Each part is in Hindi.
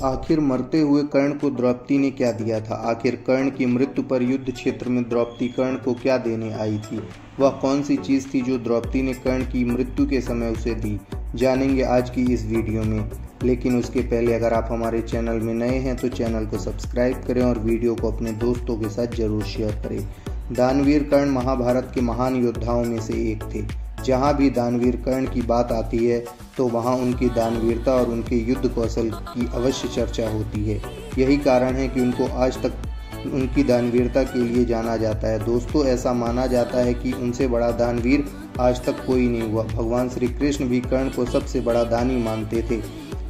आखिर मरते हुए कर्ण को द्रौपदी ने क्या दिया था? आखिर कर्ण की मृत्यु पर युद्ध क्षेत्र में द्रौपदी कर्ण को क्या देने आई थी? वह कौन सी चीज़ थी जो द्रौपदी ने कर्ण की मृत्यु के समय उसे दी? जानेंगे आज की इस वीडियो में। लेकिन उसके पहले अगर आप हमारे चैनल में नए हैं तो चैनल को सब्सक्राइब करें और वीडियो को अपने दोस्तों के साथ जरूर शेयर करें। दानवीर कर्ण महाभारत के महान योद्धाओं में से एक थे। जहाँ भी दानवीर कर्ण की बात आती है तो वहाँ उनकी दानवीरता और उनके युद्ध कौशल की अवश्य चर्चा होती है। यही कारण है कि उनको आज तक उनकी दानवीरता के लिए जाना जाता है। दोस्तों, ऐसा माना जाता है कि उनसे बड़ा दानवीर आज तक कोई नहीं हुआ। भगवान श्री कृष्ण भी कर्ण को सबसे बड़ा दानी मानते थे,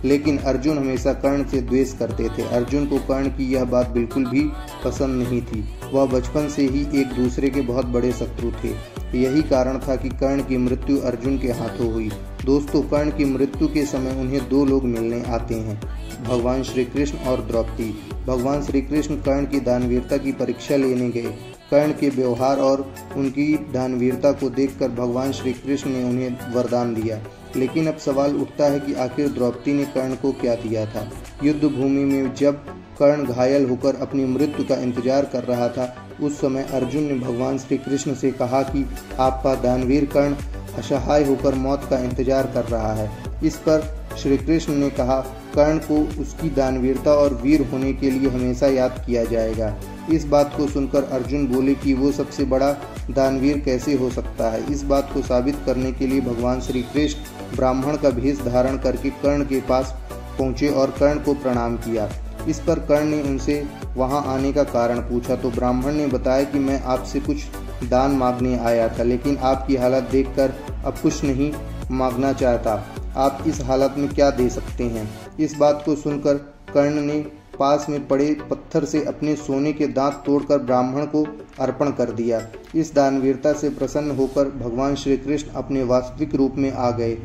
लेकिन अर्जुन हमेशा कर्ण से द्वेष करते थे। अर्जुन को कर्ण की यह बात बिल्कुल भी पसंद नहीं थी। वह बचपन से ही एक दूसरे के बहुत बड़े शत्रु थे। यही कारण था कि कर्ण की मृत्यु अर्जुन के हाथों हुई। दोस्तों, कर्ण की मृत्यु के समय उन्हें दो लोग मिलने आते हैं, भगवान श्री कृष्ण और द्रौपदी। भगवान श्री कृष्ण कर्ण की दानवीरता की परीक्षा लेने गए। कर्ण के व्यवहार और उनकी दानवीरता को देखकर भगवान श्री कृष्ण ने उन्हें वरदान दिया। लेकिन अब सवाल उठता है कि आखिर द्रौपदी ने कर्ण को क्या दिया था? युद्ध भूमि में जब कर्ण घायल होकर अपनी मृत्यु का इंतजार कर रहा था, उस समय अर्जुन ने भगवान श्री कृष्ण से कहा कि आपका दानवीर कर्ण असहाय होकर मौत का इंतजार कर रहा है। इस पर श्री कृष्ण ने कहा, कर्ण को उसकी दानवीरता और वीर होने के लिए हमेशा याद किया जाएगा। इस बात को सुनकर अर्जुन बोले कि वो सबसे बड़ा दानवीर कैसे हो सकता है। इस बात को साबित करने के लिए भगवान श्री कृष्ण ब्राह्मण का भेष धारण करके कर्ण के पास पहुँचे और कर्ण को प्रणाम किया। इस पर कर्ण ने उनसे वहां आने का कारण पूछा तो ब्राह्मण ने बताया कि मैं आपसे कुछ दान मांगने आया था, लेकिन आपकी हालत देखकर अब कुछ नहीं मांगना चाहता। आप इस हालत में क्या दे सकते हैं? इस बात को सुनकर कर्ण ने पास में पड़े पत्थर से अपने सोने के दांत तोड़कर ब्राह्मण को अर्पण कर दिया। इस दानवीरता से प्रसन्न होकर भगवान श्री कृष्ण अपने वास्तविक रूप में आ गए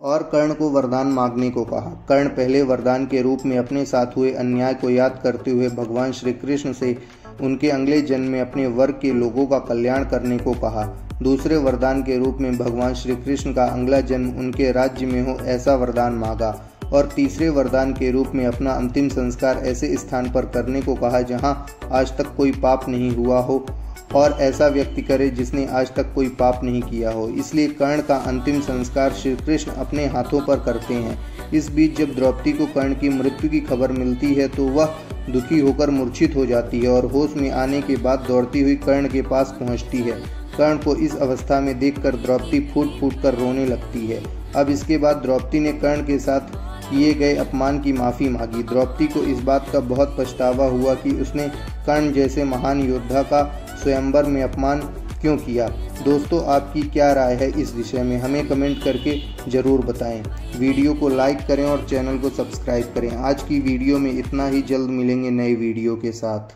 और कर्ण को वरदान मांगने को कहा। कर्ण पहले वरदान के रूप में अपने साथ हुए अन्याय को याद करते हुए भगवान श्री कृष्ण से उनके अगले जन्म में अपने वर्ग के लोगों का कल्याण करने को कहा। दूसरे वरदान के रूप में भगवान श्री कृष्ण का अगला जन्म उनके राज्य में हो ऐसा वरदान मांगा और तीसरे वरदान के रूप में अपना अंतिम संस्कार ऐसे स्थान पर करने को कहा जहां आज तक कोई पाप नहीं हुआ हो और ऐसा व्यक्ति करे जिसने आज तक कोई पाप नहीं किया हो। इसलिए कर्ण का अंतिम संस्कार श्री कृष्ण अपने हाथों पर करते हैं। इस बीच जब द्रौपदी को कर्ण की मृत्यु की खबर मिलती है तो वह दुखी होकर मूर्छित हो जाती है और होश में आने के बाद दौड़ती हुई कर्ण के पास पहुंचती है। कर्ण को इस अवस्था में देखकर द्रौपदी फूट फूट कर रोने लगती है। अब इसके बाद द्रौपदी ने कर्ण के साथ किए गए अपमान की माफ़ी मांगी। द्रौपदी को इस बात का बहुत पछतावा हुआ कि उसने कर्ण जैसे महान योद्धा का स्वयंवर में अपमान क्यों किया। दोस्तों, आपकी क्या राय है इस विषय में? हमें कमेंट करके ज़रूर बताएं। वीडियो को लाइक करें और चैनल को सब्सक्राइब करें। आज की वीडियो में इतना ही। जल्द मिलेंगे नए वीडियो के साथ।